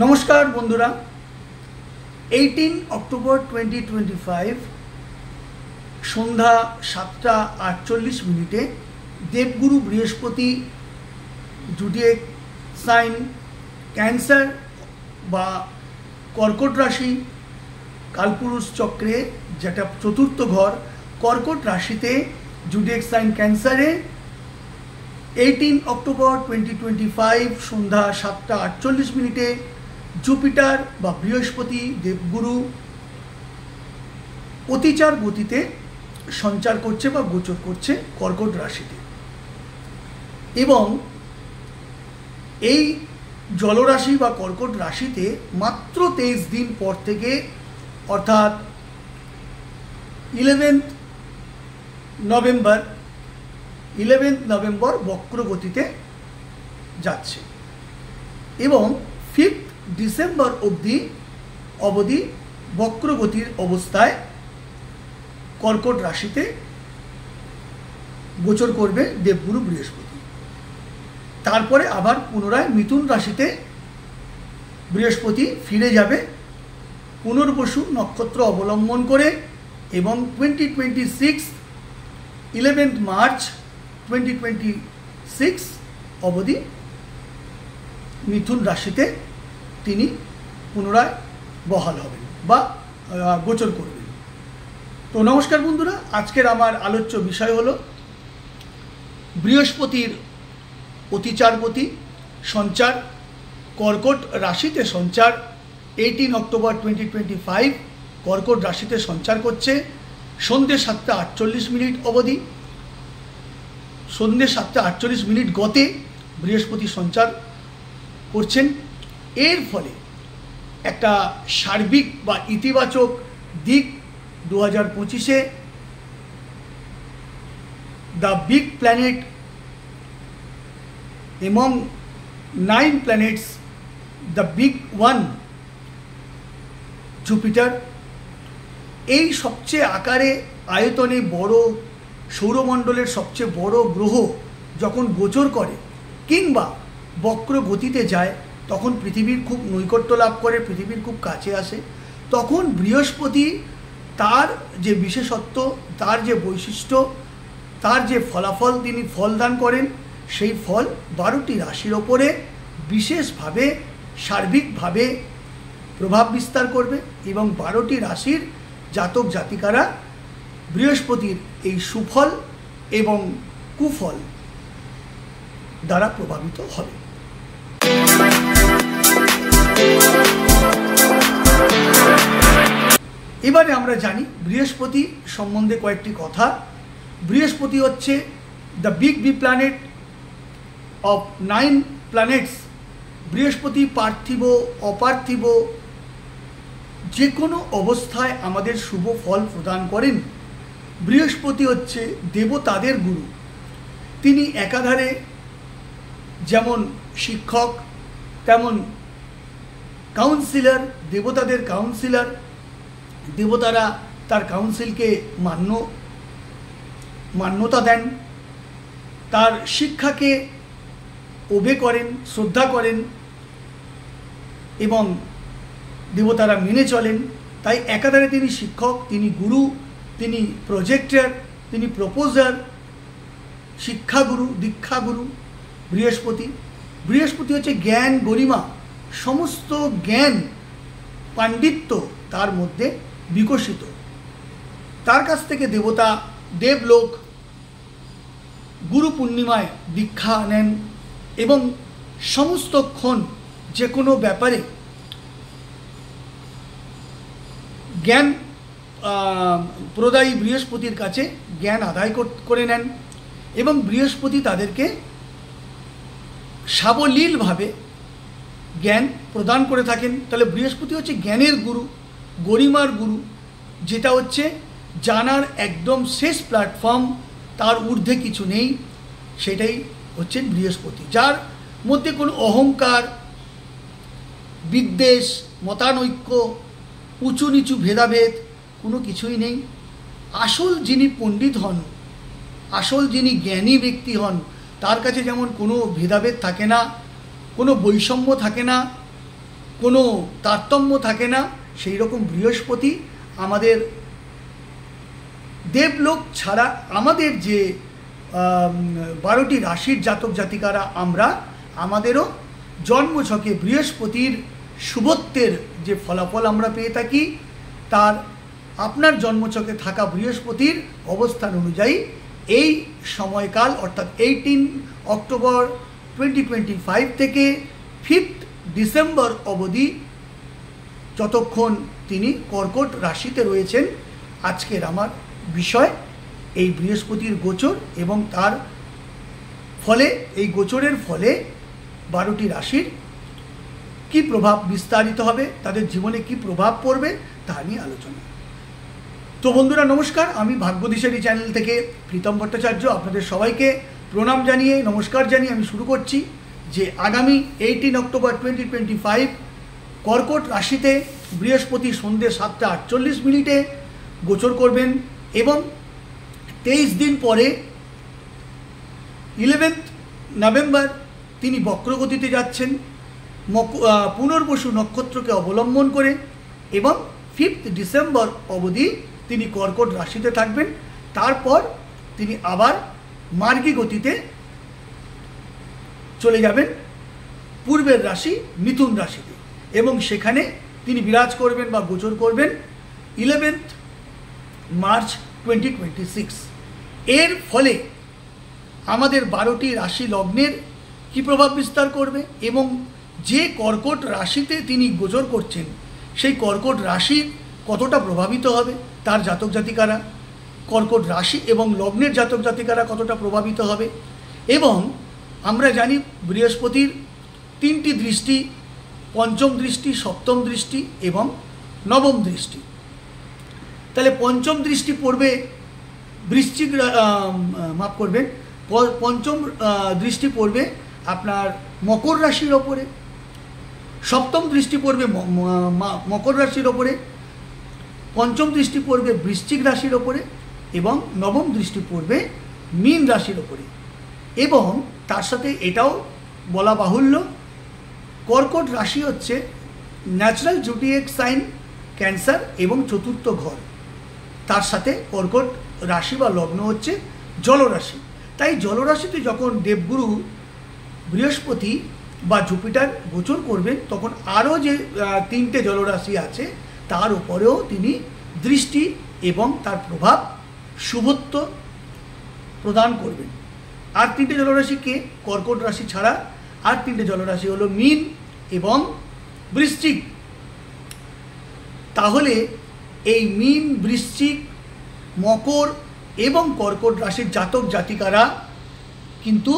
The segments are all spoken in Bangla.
নমস্কার বন্ধুরা, 18 অক্টোবর 2025 সন্ধ্যা 7:48 দেবগুরু বৃহস্পতি জুডিয়েক সাইন ক্যান্সার বা কর্কট রাশি কালপুরুষ চক্রে, যেটা চতুর্থ ঘর, কর্কট রাশিতে জুডিয়েক সাইন ক্যান্সারে 18 অক্টোবর 2025 সন্ধ্যা 7:48 জুপিটার বা বৃহস্পতি দেবগুরু অতিচার গতিতে সঞ্চার করছে বা গোচর করছে কর্কট রাশিতে। এবং এই জলরাশি বা কর্কট রাশিতে মাত্র 23 দিন পর থেকে, অর্থাৎ 11 নভেম্বর বক্র গতিতে যাচ্ছে এবং 5 ডিসেম্বর অবধি বক্রগতির অবস্থায় কর্কট রাশিতে গোচর করবে দেবগুরু বৃহস্পতি। তারপরে আবার পুনরায় মিথুন রাশিতে বৃহস্পতি ফিরে যাবে পুনর্বসু নক্ষত্র অবলম্বন করে এবং 11 মার্চ 2026 অবধি মিথুন রাশিতে তিনি পুনরায় বহাল হবেন বা গোচর করবেন। তো নমস্কার বন্ধুরা, আজকের আমার আলোচ্য বিষয় হলো বৃহস্পতির অতিচারগতি সঞ্চার, কর্কট রাশিতে সঞ্চার। 18 অক্টোবর 2025 কর্কট রাশিতে সঞ্চার করছে সন্ধ্যে 7:48 অবধি। সন্ধ্যে 7:48 গতে বৃহস্পতি সঞ্চার করছেন। এর ফলে একটা সার্বিক বা ইতিবাচক দিক 2025-এ the big planet among 9 planets, the big one Jupiter, এই সবচেয়ে আকারে আয়তনে বড় সৌরমণ্ডলের সবচেয়ে বড় গ্রহ যখন গোচর করে কিংবা বক্র গতিতে যায়, তখন পৃথিবীর খুব নৈকট্য লাভ করে, পৃথিবীর খুব কাছে আসে। তখন বৃহস্পতি তার যে বিশেষত্ব, তার যে বৈশিষ্ট্য, তার যে ফলাফল তিনি ফলদান করেন, সেই ফল 12টি রাশির ওপরে বিশেষভাবে সার্বিকভাবে প্রভাব বিস্তার করবে এবং 12টি রাশির জাতক জাতিকারা বৃহস্পতির এই সুফল এবং কুফল দ্বারা প্রভাবিত হবে। এবারে আমরা জানি বৃহস্পতি সম্বন্ধে কয়েকটি কথা। বৃহস্পতি হচ্ছে the big planet of 9 planets. বৃহস্পতি পার্থিব অপার্থিব যে কোনো অবস্থায় আমাদের শুভ ফল প্রদান করেন। বৃহস্পতি হচ্ছে দেবতাদের গুরু। তিনি একাধারে যেমন শিক্ষক, তেমন কাউন্সিলর, দেবতাদের কাউন্সিলর। দেবতারা তার কাউন্সিলকে মান্যতা দেন, তার শিক্ষাকে ওবে করেন, শ্রদ্ধা করেন এবং দেবতারা মেনে চলেন। তাই একাধারে তিনি শিক্ষক, তিনি গুরু, তিনি প্রজেক্টর, তিনি প্রপোজার, শিক্ষাগুরু, দীক্ষাগুরু বৃহস্পতি হচ্ছে জ্ঞান, গরিমা, সমস্ত জ্ঞান পাণ্ডিত্য তার মধ্যে বিকশিত। তার কাছ থেকে দেবতা দেবলোক গুরু পূর্ণিমায় দীক্ষা নেন এবং সমস্তক্ষণ যে কোনো ব্যাপারে জ্ঞান প্রদায়ী বৃহস্পতির কাছে জ্ঞান আদায় করে নেন এবং বৃহস্পতি তাদেরকে সাবলীলভাবে জ্ঞান প্রদান করে থাকেন। তাহলে বৃহস্পতি হচ্ছে জ্ঞানের গুরু, গরিমার গুরু, যেটা হচ্ছে জানার একদম শেষ প্ল্যাটফর্ম, তার ঊর্ধ্বে কিছু নেই। সেটাই হচ্ছে বৃহস্পতি, যার মধ্যে কোনো অহংকার, বিদ্বেষ, মতানৈক্য, উঁচু নিচু ভেদাভেদ কোনো কিছুই নেই। আসল যিনি পণ্ডিত হন, আসল যিনি জ্ঞানী ব্যক্তি হন, তার কাছে যেমন কোনো ভেদাভেদ থাকে না, কোনো বৈষম্য থাকে না, কোনো তারতম্য থাকে না, সেই রকম বৃহস্পতি আমাদের দেবলোক ছাড়া আমাদের যে 12টি রাশির জাতক জাতিকারা আমরা, আমাদেরও জন্মছকে বৃহস্পতির শুভত্বের যে ফলাফল আমরা পেয়ে থাকি, তার আপনার জন্মছকে থাকা বৃহস্পতির অবস্থান অনুযায়ী এই সময়কাল অর্থাৎ 18 অক্টোবর 2025 থেকে 5 ডিসেম্বর অবধি যতক্ষণ তিনি কর্কট রাশিতে রয়েছেন, আজকের আমার বিষয় এই বৃহস্পতির গোচর এবং তার ফলে, এই গোচরের ফলে 12টি রাশির কি প্রভাব বিস্তারিত হবে, তাদের জীবনে কি প্রভাব পড়বে তা নিয়ে আলোচনা। তো বন্ধুরা নমস্কার, আমি ভাগ্যদিশারি চ্যানেল থেকে প্রীতম ভট্টাচার্য আপনাদের সবাইকে প্রণাম জানিয়ে, নমস্কার জানিয়ে আমি শুরু করছি যে আগামী 18 অক্টোবর 2025 কর্কট রাশিতে বৃহস্পতি সন্ধ্যে 7:48 গোচর করবেন এবং 23 দিন পরে 11 নভেম্বর তিনি বক্রগতিতে যাচ্ছেন পুনর্বসু নক্ষত্রকে অবলম্বন করে এবং 5 ডিসেম্বর অবধি তিনি কর্কট রাশিতে থাকবেন। তারপর তিনি আবার মার্গী গতিতে চলে যাবেন পূর্বের রাশি মিথুন রাশিতে এবং সেখানে তিনি বিরাজ করবেন বা গোচর করবেন 11 মার্চ 2026। এর ফলে আমাদের 12টি রাশি লগ্নের কি প্রভাব বিস্তার করবে এবং যে কর্কট রাশিতে তিনি গোচর করছেন সেই কর্কট রাশি কতটা প্রভাবিত হবে, তার জাতক জাতিকারা, কর্কট রাশি এবং লগ্নের জাতক জাতিকারা কতটা প্রভাবিত হবে। এবং আমরা জানি বৃহস্পতির 3টি দৃষ্টি, পঞ্চম দৃষ্টি, সপ্তম দৃষ্টি এবং নবম দৃষ্টি। তাহলে পঞ্চম দৃষ্টি পড়বে বৃশ্চিক, মাফ করবেন, পঞ্চম দৃষ্টি পড়বে আপনার মকর রাশির ওপরে, সপ্তম দৃষ্টি পড়বে মকর রাশির ওপরে, পঞ্চম দৃষ্টি পড়বে বৃশ্চিক রাশির ওপরে এবং নবম দৃষ্টি পড়বে মীন রাশির ওপরে। এবং তার সাথে এটাও বলা বাহুল্য, কর্কট রাশি হচ্ছে ন্যাচারাল জোডিয়াক সাইন ক্যান্সার এবং চতুর্থ ঘর, তার সাথে কর্কট রাশি বা লগ্ন হচ্ছে জলরাশি। তাই জলরাশিতে যখন দেবগুরু বৃহস্পতি বা জুপিটার গোচর করবেন তখন আরও যে 3টে জলরাশি আছে তার উপরেও তিনি দৃষ্টি এবং তার প্রভাব শুভত্ব প্রদান করবেন। আর 3টে জলরাশি কে? কর্কট রাশি ছাড়া আর 3টে জলরাশি হলো মীন এবং বৃশ্চিক। তাহলে এই মীন, বৃশ্চিক, মকর এবং কর্কট রাশির জাতক জাতিকারা কিন্তু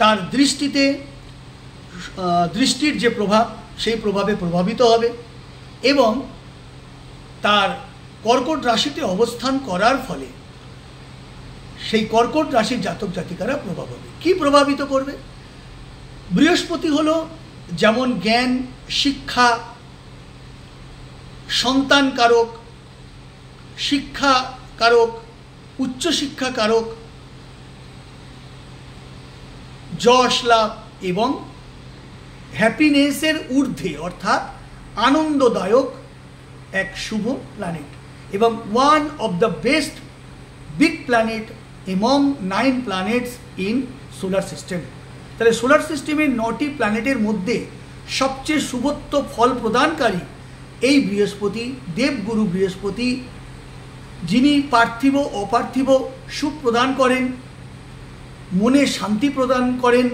তার দৃষ্টির যে প্রভাব সেই প্রভাবে প্রভাবিত হবে এবং তার কর্কট রাশিতে অবস্থান করার ফলে সেই কর্কট রাশির জাতক জাতিকারা প্রভাব হবে। কি প্রভাবিত করবে? বৃহস্পতি হলো যেমন জ্ঞান, শিক্ষা, সন্তান কারক, শিক্ষা কারক, উচ্চশিক্ষা কারক, যশ লাভ এবং হ্যাপিনেসের ঊর্ধ্বে অর্থাৎ আনন্দদায়ক এক শুভ প্ল্যানেট এবং one of the best big planet among 9 planets in solar system. তাহলে সোলার সিস্টেমের 9টি প্ল্যানেটের মধ্যে সবচেয়ে শুভত্ব ফল প্রদানকারী এই বৃহস্পতি, দেবগুরু বৃহস্পতি, যিনি পার্থিব অপার্থিব সুখ প্রদান করেন, মনে শান্তি প্রদান করেন,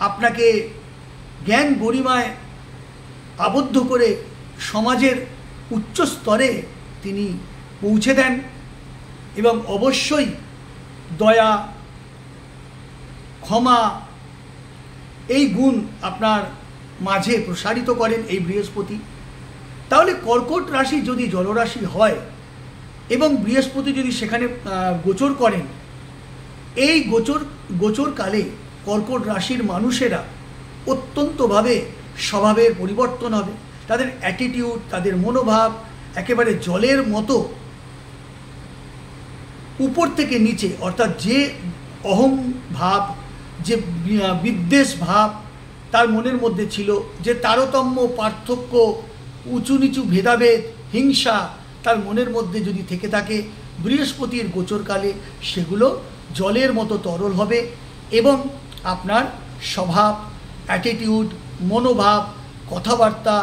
আপনাকে জ্ঞান গরিমায় আবদ্ধ করে সমাজের উচ্চ স্তরে তিনি পৌঁছে দেন এবং অবশ্যই দয়া, ক্ষমা এই গুণ আপনার মাঝে প্রসারিত করেন এই বৃহস্পতি। তাহলে কর্কট রাশি যদি জলরাশি হয় এবং বৃহস্পতি যদি সেখানে গোচর করেন, এই গোচরকালে কর্কট রাশির মানুষেরা অত্যন্তভাবে স্বভাবের পরিবর্তন হবে, তাদের অ্যাটিটিউড, তাদের মনোভাব একেবারে জলের মতো উপর থেকে নিচে, অর্থাৎ যে অহম ভাব, যে বিদ্বেষ ভাব, তার মনের মধ্যে ছিল, যে তারতম্য, পার্থক্য, উঁচু নিচু ভেদাভেদ, হিংসা তার মনের মধ্যে যদি থেকে থাকে, বৃহস্পতির গোচরকালে সেগুলো জলের মতো তরল হবে এবং আপনার স্বভাব, অ্যাটিটিউড, মনোভাব, কথাবার্তা,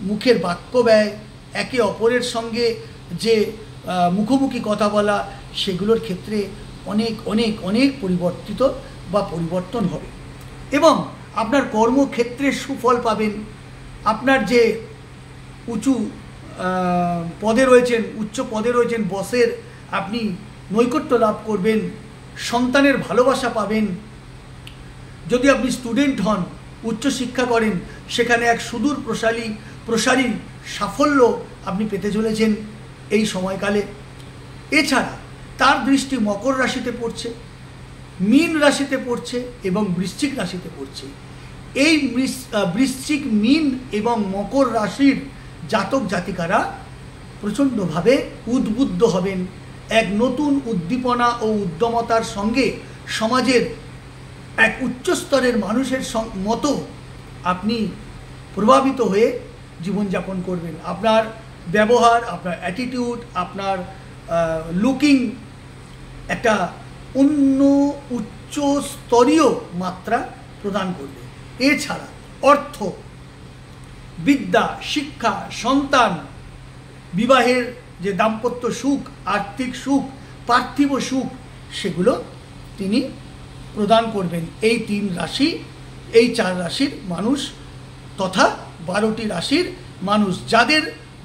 মুখের বাক্য ব্যয়, একে অপরের সঙ্গে যে মুখোমুখি কথা বলা, সেগুলোর ক্ষেত্রে অনেক অনেক অনেক পরিবর্তন হবে এবং আপনার কর্মক্ষেত্রে সুফল পাবেন। আপনার যে উঁচু পদে রয়েছেন, উচ্চ পদে রয়েছেন, বসের আপনি নৈকট্য লাভ করবেন, সন্তানের ভালোবাসা পাবেন। যদি আপনি স্টুডেন্ট হন, উচ্চশিক্ষা করেন, সেখানে এক সুদূর প্রসারী সাফল্য আপনি পেতে চলেছেন এই সময়কালে। এছাড়া তার দৃষ্টি মকর রাশিতে পড়ছে, মীন রাশিতে পড়ছে এবং বৃশ্চিক রাশিতে পড়ছে। এই বৃশ্চিক, মীন এবং মকর রাশির জাতক জাতিকারা প্রচণ্ডভাবে উদ্বুদ্ধ হবেন। এক নতুন উদ্দীপনা ও উদ্যমতার সঙ্গে সমাজের এক উচ্চস্তরের মানুষের মতো আপনি প্রভাবিত হয়ে জীবনযাপন করবেন। আপনার ব্যবহার, আপনার অ্যাটিটিউড, আপনার লুকিং একটা অন্য উচ্চস্তরীয় মাত্রা প্রদান করবে। এছাড়া অর্থ, বিদ্যা, শিক্ষা, সন্তান, বিবাহের যে দাম্পত্য সুখ, আর্থিক সুখ, পার্থিব সুখ, সেগুলো তিনি প্রদান করবেন। এই 3 রাশি, এই 4 রাশির মানুষ তথা 12টি রাশির মানুষ যাদের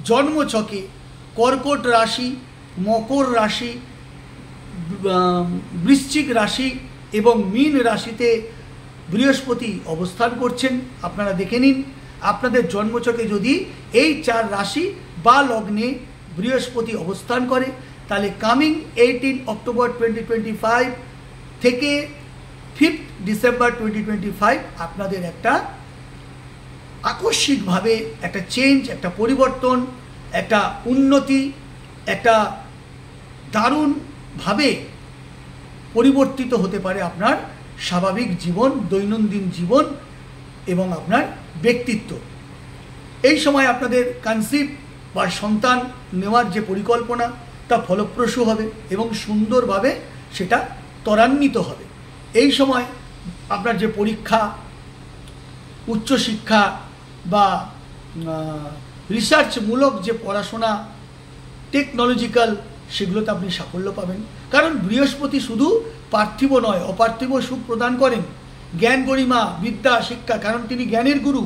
জন্মছকে কর্কট রাশি, মকর রাশি, বৃশ্চিক রাশি এবং মীন রাশিতে বৃহস্পতি অবস্থান করছেন, আপনারা দেখে নিন। আপনাদের জন্মছকে যদি এই 4 রাশি বা লগ্নে বৃহস্পতি অবস্থান করে, তাহলে কামিং 18 অক্টোবর 2025 থেকে 5 ডিসেম্বর 2025 আপনাদের একটা আকস্মিকভাবে একটা চেঞ্জ, একটা পরিবর্তন, একটা উন্নতি, একটা দারুণভাবে পরিবর্তিত হতে পারে আপনার স্বাভাবিক জীবন, দৈনন্দিন জীবন এবং আপনার ব্যক্তিত্ব। এই সময় আপনাদের কনসিভ বা সন্তান নেওয়ার যে পরিকল্পনা, তা ফলপ্রসূ হবে এবং সুন্দরভাবে সেটা ত্বরান্বিত হবে। এই সময় আপনার যে পরীক্ষা, উচ্চশিক্ষা বা রিসার্চমূলক যে পড়াশোনা, টেকনোলজিক্যাল, সেগুলোতে আপনি সাফল্য পাবেন। কারণ বৃহস্পতি শুধু পার্থিব নয়, অপার্থিব সুখ প্রদান করেন। জ্ঞান, গরিমা, বিদ্যা, শিক্ষা, কারণ তিনি জ্ঞানের গুরু,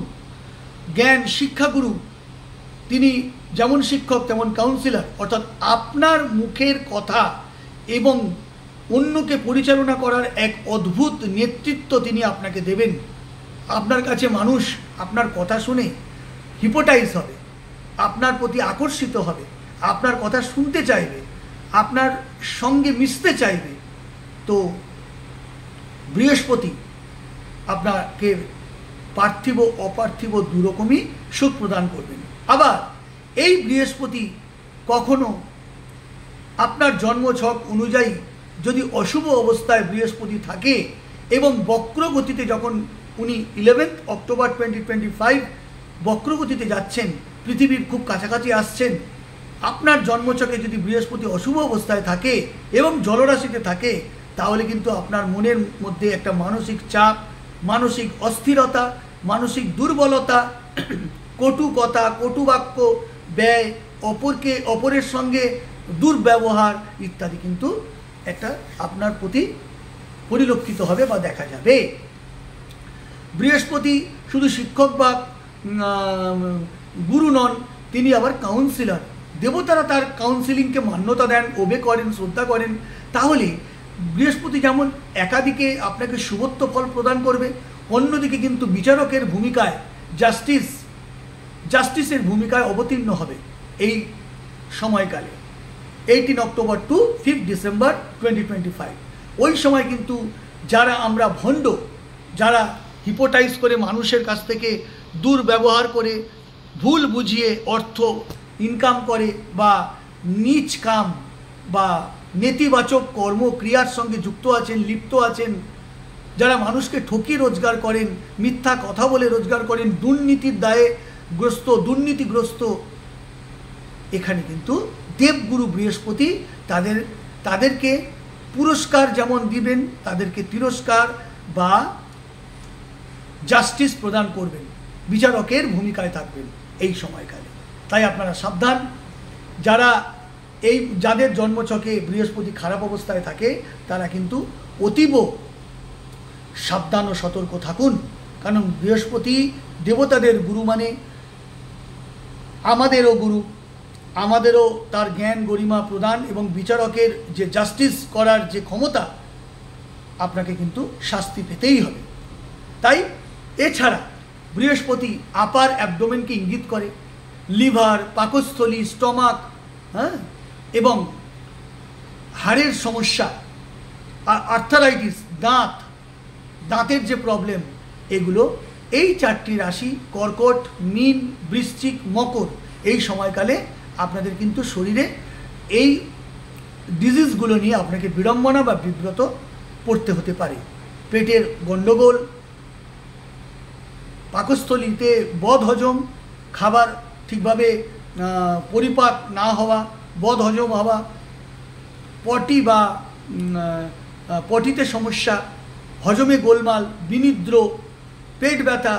জ্ঞান শিক্ষাগুরু। তিনি যেমন শিক্ষক তেমন কাউন্সিলর, অর্থাৎ আপনার মুখের কথা এবং অন্যকে পরিচালনা করার এক অদ্ভুত নেতৃত্ব তিনি আপনাকে দেবেন। আপনার কাছে মানুষ আপনার কথা শুনে হিপোটাইজ হবে, আপনার প্রতি আকর্ষিত হবে, আপনার কথা শুনতে চাইবে, আপনার সঙ্গে মিশতে চাইবে। তো বৃহস্পতি আপনাকে পার্থিব অপার্থিব দুরকমই সুখ প্রদান করবেন। আবার এই বৃহস্পতি কখনো আপনার জন্মছক অনুযায়ী যদি অশুভ অবস্থায় বৃহস্পতি থাকে এবং বক্রগতিতে, যখন উনি 11 অক্টোবর 2025 বক্রগতিতে যাচ্ছেন, পৃথিবীর খুব কাছাকাছি আসছেন, আপনার জন্মছকে যদি বৃহস্পতি অশুভ অবস্থায় থাকে এবং জলরাশিতে থাকে, তাহলে কিন্তু আপনার মনের মধ্যে একটা মানসিক চাপ, মানসিক অস্থিরতা, মানসিক দুর্বলতা, কটু কথা, কটু বাক্য ব্যয়, অপরের সঙ্গে দুর্ব্যবহার ইত্যাদি কিন্তু একটা আপনার প্রতি পরিলক্ষিত হবে বা দেখা যাবে। বৃহস্পতি শুধু শিক্ষক বা গুরু নন, তিনি আবার কাউন্সিলর। দেবতারা তার কাউন্সিলিংকে মান্যতা দেন, ওবে করেন, শ্রদ্ধা করেন। তাহলে বৃহস্পতি যেমন একাদিকে আপনাকে শুভত্ব ফল প্রদান করবে, অন্যদিকে কিন্তু বিচারকের ভূমিকায়, জাস্টিসের ভূমিকায় অবতীর্ণ হবে এই সময়কালে 18 অক্টোবর টু 5 ডিসেম্বর 2025। ওই সময় কিন্তু যারা আমরা ভণ্ড, যারা হিপোটাইজ করে মানুষের কাছ থেকে দুর্ব্যবহার করে, ভুল বুঝিয়ে অর্থ ইনকাম করে বা নীচ কাম বা নেতিবাচক কর্মক্রিয়ার সঙ্গে যুক্ত আছেন, লিপ্ত আছেন, যারা মানুষকে ঠকিয়ে রোজগার করেন, মিথ্যা কথা বলে রোজগার করেন, দুর্নীতির দায়ে দুর্নীতিগ্রস্ত, এখানে কিন্তু দেবগুরু বৃহস্পতি তাদেরকে পুরস্কার যেমন দিবেন, তাদেরকে তিরস্কার বা জাস্টিস প্রদান করবেন, বিচারকের ভূমিকায় থাকবেন এই সময়কালে। তাই আপনারা সাবধান। যাদের জন্মছকে বৃহস্পতি খারাপ অবস্থায় থাকে তারা কিন্তু অতীব সাবধান ও সতর্ক থাকুন। কারণ বৃহস্পতি দেবতাদের গুরু, মানে আমাদেরও গুরু, আমাদেরও তার জ্ঞান গরিমা প্রদান এবং বিচারকের যে জাস্টিস করার যে ক্ষমতা, আপনাকে কিন্তু শাস্তি পেতেই হবে। তাই এছাড়া বৃহস্পতি আপার অ্যাবডোমেনকে ইঙ্গিত করে, লিভার, পাকস্থলী, স্টমাক, হ্যাঁ, এবং হাড়ের সমস্যা, আর্থারাইটিস, দাঁতের যে প্রবলেম, এগুলো এই 4টি রাশি কর্কট, মীন, বৃশ্চিক, মকর এই সময়কালে আপনাদের কিন্তু শরীরে এই ডিজিজগুলো নিয়ে আপনাকে বিড়ম্বনা বা বিব্রত পড়তে হতে পারে। পেটের গণ্ডগোল, পাকস্থলীতে বদহজম, খাবার ঠিকভাবে পরিপাক না হওয়া, বদহজম হওয়া, পটিতে সমস্যা, হজমে গোলমাল, বিনিদ্র, পেট ব্যথা,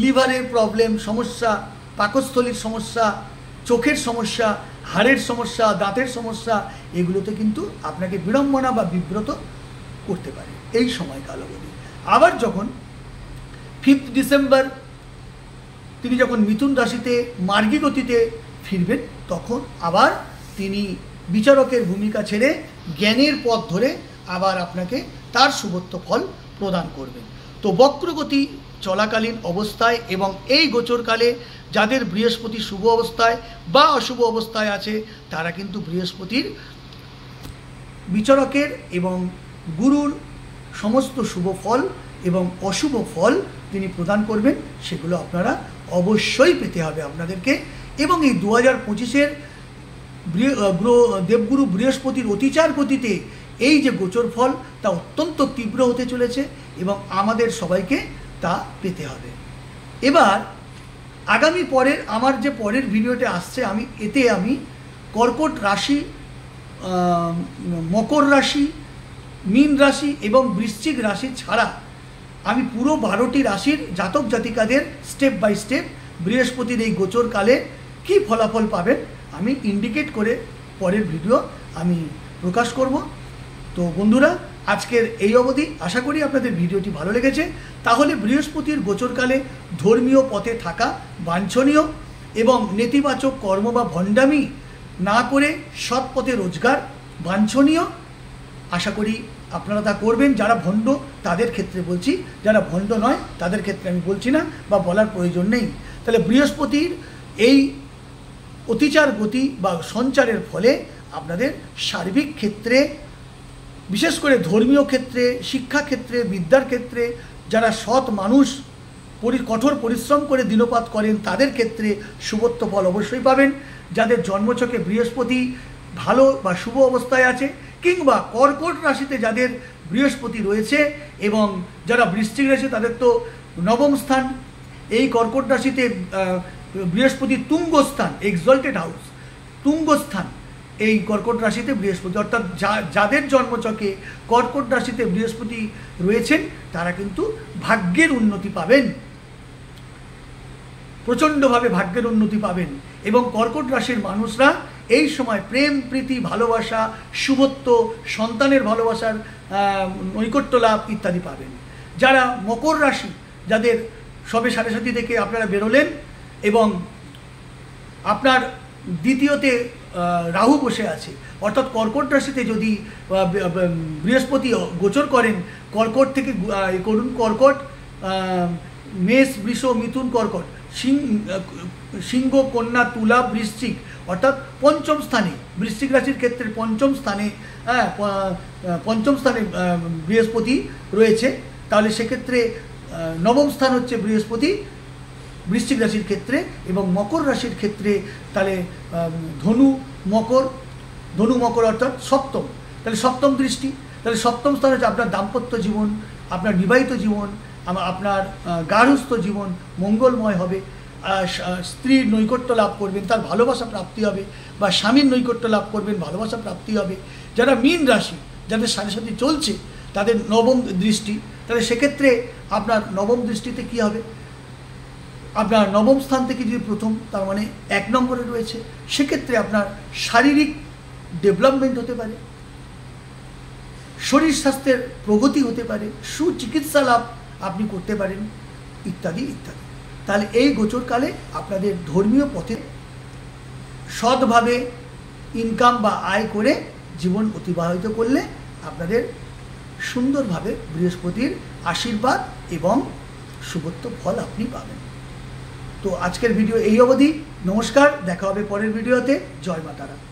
লিভারের প্রবলেম সমস্যা, পাকস্থলীর সমস্যা, চোখের সমস্যা, হাড়ের সমস্যা, দাঁতের সমস্যা, এগুলোতে কিন্তু আপনাকে বিড়ম্বনা বা বিব্রত করতে পারে এই সময়কাল অবধি। আবার যখন 5 ডিসেম্বর তিনি যখন মিথুন রাশিতে মার্গী গতিতে ফিরবেন, তখন আবার তিনি বিচারকের ভূমিকা ছেড়ে জ্ঞানের পথ ধরে আবার আপনাকে তার শুভত্ব ফল প্রদান করবেন। তো বক্রগতি চলাকালীন অবস্থায় এবং এই গোচরকালে যাদের বৃহস্পতি শুভ অবস্থায় বা অশুভ অবস্থায় আছে, তারা কিন্তু বৃহস্পতির বিচারকের এবং গুরুর সমস্ত শুভ ফল এবং অশুভ ফল তিনি প্রদান করবেন। সেগুলো আপনারা অবশ্যই পেতে হবে আপনাদেরকে। এবং এই 2025-এর দেবগুরু বৃহস্পতির অতিচার গতিতে এই যে গোচর ফল, তা অত্যন্ত তীব্র হতে চলেছে এবং আমাদের সবাইকে তা পেতে হবে। এবার আগামী আমার যে পরের ভিডিওতে আসছে, আমি কর্কট রাশি, মকর রাশি, মীন রাশি এবং বৃশ্চিক রাশি ছাড়া আমি পুরো 12টি রাশির জাতক জাতিকাদের স্টেপ বাই স্টেপ বৃহস্পতির এই গোচরকালে কী ফলাফল পাবেন আমি ইন্ডিকেট করে পরের ভিডিও আমি প্রকাশ করব। তো বন্ধুরা, আজকের এই অবধি। আশা করি আপনাদের ভিডিওটি ভালো লেগেছে। তাহলে বৃহস্পতির গোচরকালে ধর্মীয় পথে থাকা বাঞ্ছনীয় এবং নেতিবাচক কর্ম বা ভণ্ডামি না করে সৎ পথে রোজগার বাঞ্ছনীয়। আশা করি আপনারা তা করবেন। যারা ভণ্ড তাদের ক্ষেত্রে বলছি, যারা ভণ্ড নয় তাদের ক্ষেত্রে আমি বলছি না বা বলার প্রয়োজন নেই। তাহলে বৃহস্পতির এই অতিচার গতি বা সঞ্চারের ফলে আপনাদের সার্বিক ক্ষেত্রে, বিশেষ করে ধর্মীয় ক্ষেত্রে, শিক্ষা ক্ষেত্রে, বিদ্যার ক্ষেত্রে যারা সৎ মানুষ কঠোর পরিশ্রম করে দিনপাত করেন, তাদের ক্ষেত্রে শুভত্ব ফল অবশ্যই পাবেন। যাদের জন্মছকে বৃহস্পতি ভালো বা শুভ অবস্থায় আছে, কিংবা কর্কট রাশিতে যাদের বৃহস্পতি রয়েছে এবং যারা বৃশ্চিক রাশি, তাদের তো নবম স্থান। এই কর্কট রাশিতে বৃহস্পতি তুঙ্গস্থান, এক্সল্টেড হাউস, তুঙ্গস্থান এই কর্কট রাশিতে বৃহস্পতি, অর্থাৎ যাদের জন্মছকে কর্কট রাশিতে বৃহস্পতি রয়েছেন তারা কিন্তু ভাগ্যের উন্নতি পাবেন, প্রচণ্ডভাবে ভাগ্যের উন্নতি পাবেন। এবং কর্কট রাশির মানুষরা এই সময় প্রেম, প্রীতি, ভালোবাসা, শুভত্ব, সন্তানের ভালোবাসার নৈকট্য লাভ ইত্যাদি পাবেন। যারা মকর রাশি, যাদের সবে 7.5 থেকে আপনারা বেরোলেন এবং আপনার দ্বিতীয়তে রাহু বসে আছে, অর্থাৎ কর্কট রাশিতে যদি বৃহস্পতি গোচর করেন, কর্কট থেকে করুন, কর্কট, মেষ, বৃষ, মিথুন, কর্কট, সিংহ, কন্যা, তুলা, বৃশ্চিক, অর্থাৎ পঞ্চম স্থানে, বৃশ্চিক রাশির ক্ষেত্রে পঞ্চম স্থানে বৃহস্পতি রয়েছে। তাহলে সেক্ষেত্রে নবম স্থান হচ্ছে বৃহস্পতি বৃশ্চিক রাশির ক্ষেত্রে, এবং মকর রাশির ক্ষেত্রে তাহলে ধনু মকর অর্থাৎ সপ্তম, তাহলে সপ্তম দৃষ্টি, তাহলে সপ্তম স্থান হচ্ছে আপনার দাম্পত্য জীবন, আপনার বিবাহিত জীবন, আপনার গার্হস্থ্য জীবন মঙ্গলময় হবে। স্ত্রীর নৈকট্য লাভ করবেন, তার ভালোবাসা প্রাপ্তি হবে, বা স্বামীর নৈকট্য লাভ করবেন, ভালোবাসা প্রাপ্তি হবে। যারা মীন রাশি, যাদের সাথে সাথে চলছে তাদের নবম দৃষ্টি, তাহলে সেক্ষেত্রে আপনার নবম দৃষ্টিতে কি হবে, আপনার নবম স্থান থেকে যদি প্রথম, তার মানে 1 নম্বরে রয়েছে, সেক্ষেত্রে আপনার শারীরিক ডেভেলপমেন্ট হতে পারে, শরীর স্বাস্থ্যের প্রগতি হতে পারে, সুচিকিৎসা লাভ আপনি করতে পারেন, ইত্যাদি ইত্যাদি। তাহলে এই গোচরকালে আপনাদের ধর্মীয় পথে সৎভাবে ইনকাম বা আয় করে জীবন অতিবাহিত করলে আপনাদের সুন্দরভাবে বৃহস্পতির আশীর্বাদ এবং শুভত্ব ফল আপনি পাবেন। তো আজকের ভিডিও এই অবধি। নমস্কার, দেখা হবে পরের ভিডিওতে। জয় মা তারা।